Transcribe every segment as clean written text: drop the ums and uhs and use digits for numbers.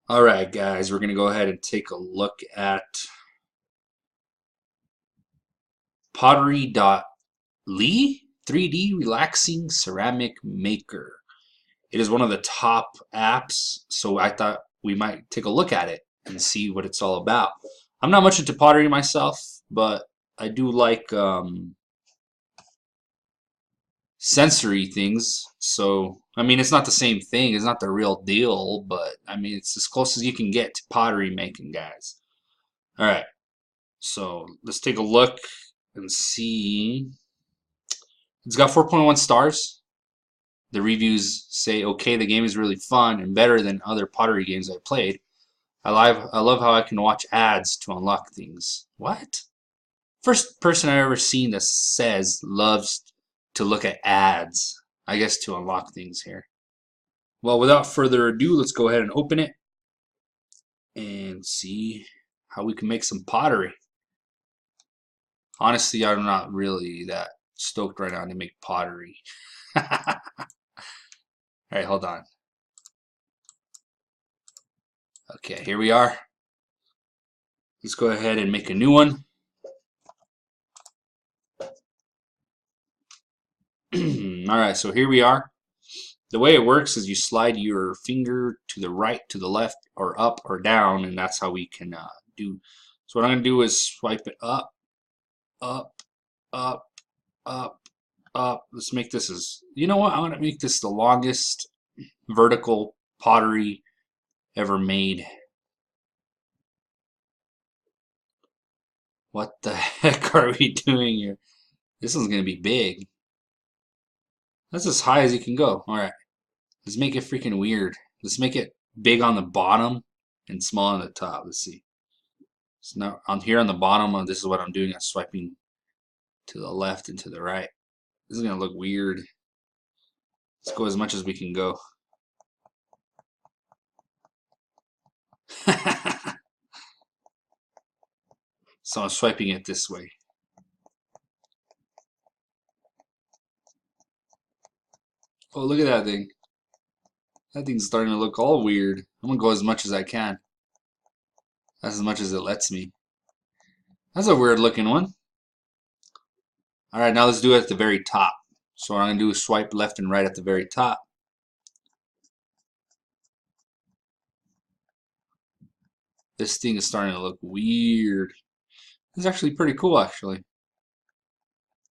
All right, guys, we're going to go ahead and take a look at pottery.ly 3D relaxing ceramic maker. It is one of the top apps, so I thought we might take a look at it and see what it's all about. I'm not much into pottery myself, but I do like sensory things. So, I mean, it's not the same thing. It's not the real deal, but I mean, it's as close as you can get to pottery making, guys. All right. So let's take a look and see. It's got 4.1 stars. The reviews say, okay, the game is really fun and better than other pottery games I've played. I love how I can watch ads to unlock things. What? First person I've ever seen that says loves to look at ads, I guess, to unlock things here. Well, without further ado, let's go ahead and open it and see how we can make some pottery. Honestly, I'm not really that stoked right now to make pottery. All right, hold on. Okay, here we are. Let's go ahead and make a new one. All right, so here we are. The way it works is you slide your finger to the right, to the left, or up or down, and that's how we can do. So what I'm going to do is swipe it up, up, up, up, up. Let's make this as, you know what? I'm going to make this the longest vertical pottery ever made. What the heck are we doing here? This one's going to be big. That's as high as you can go. All right. Let's make it freaking weird. Let's make it big on the bottom and small on the top. Let's see. So now on here on the bottom, this is what I'm doing. I'm swiping to the left and to the right. This is going to look weird. Let's go as much as we can go. So I'm swiping it this way. Oh, look at that thing. That thing's starting to look all weird. I'm going to go as much as I can. That's as much as it lets me. That's a weird looking one. All right, now let's do it at the very top. So what I'm going to do is swipe left and right at the very top. This thing is starting to look weird. It's actually pretty cool, actually.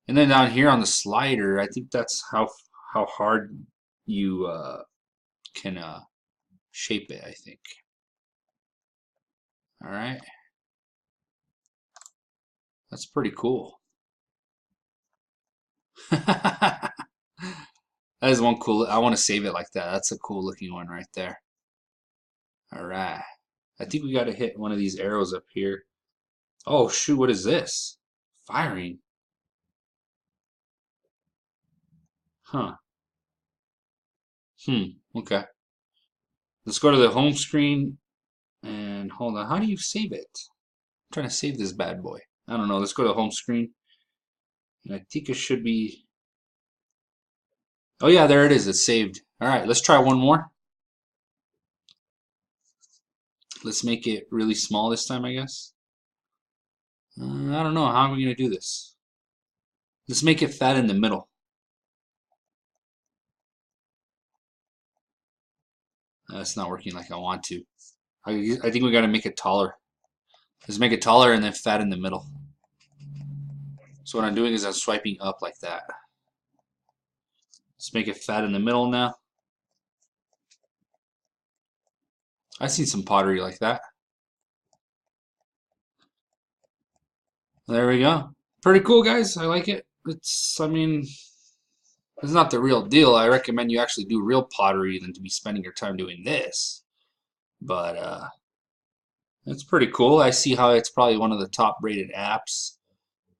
And then down here on the slider, I think that's how hard you can shape it, I think. All right. That's pretty cool. That is one cool. I want to save it like that. That's a cool looking one right there. All right. I think we got to hit one of these arrows up here. Oh, shoot. What is this? Firing. Huh. Okay. Let's go to the home screen and hold on. How do you save it? I'm trying to save this bad boy. I don't know. Let's go to the home screen. And I think it should be. Oh, yeah, there it is. It's saved. All right. Let's try one more. Let's make it really small this time, I guess. I don't know. How are we going to do this? Let's make it fat in the middle. It's not working like I want to. I think we got to make it taller. Let's make it taller and then fat in the middle. So what I'm doing is I'm swiping up like that. Let's make it fat in the middle now. I've seen some pottery like that. There we go. Pretty cool, guys. I like it. I mean, it's not the real deal. I recommend you actually do real pottery than to be spending your time doing this. But it's pretty cool. I see how it's probably one of the top rated apps.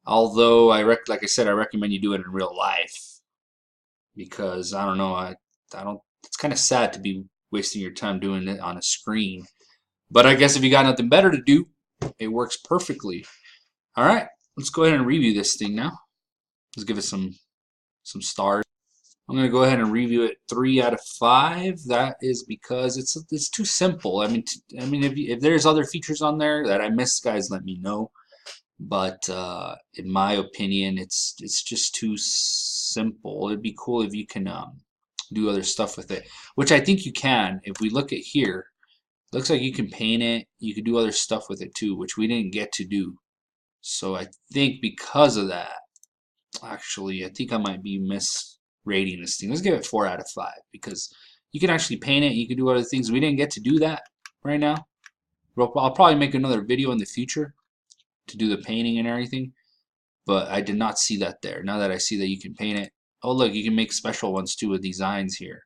Although like I said, I recommend you do it in real life because I don't know, I don't. It's kind of sad to be wasting your time doing it on a screen. But I guess if you got nothing better to do, it works perfectly. All right, let's go ahead and review this thing now. Let's give it some stars. I'm gonna go ahead and review it 3 out of 5. That is because it's too simple. I mean, if there's other features on there that I missed, guys, let me know. But in my opinion, it's just too simple. It'd be cool if you can do other stuff with it, which I think you can. If we look at here, looks like you can paint it. You can do other stuff with it too, which we didn't get to do. So I think because of that, actually, I think I might be misrating this thing. Let's give it 4 out of 5 because you can actually paint it. You can do other things. We didn't get to do that right now. I'll probably make another video in the future to do the painting and everything, but I did not see that there. Now that I see that you can paint it. Oh, look, you can make special ones too with designs here.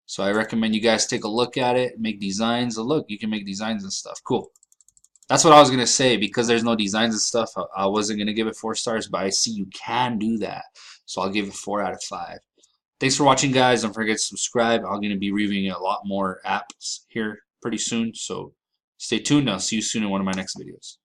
So I recommend you guys take a look at it, make designs. Oh, look, you can make designs and stuff. Cool. That's what I was going to say. Because there's no designs and stuff, I wasn't going to give it 4 stars, but I see you can do that. So I'll give it 4 out of 5. Thanks for watching, guys. Don't forget to subscribe. I'm going to be reviewing a lot more apps here pretty soon. So stay tuned. I'll see you soon in one of my next videos.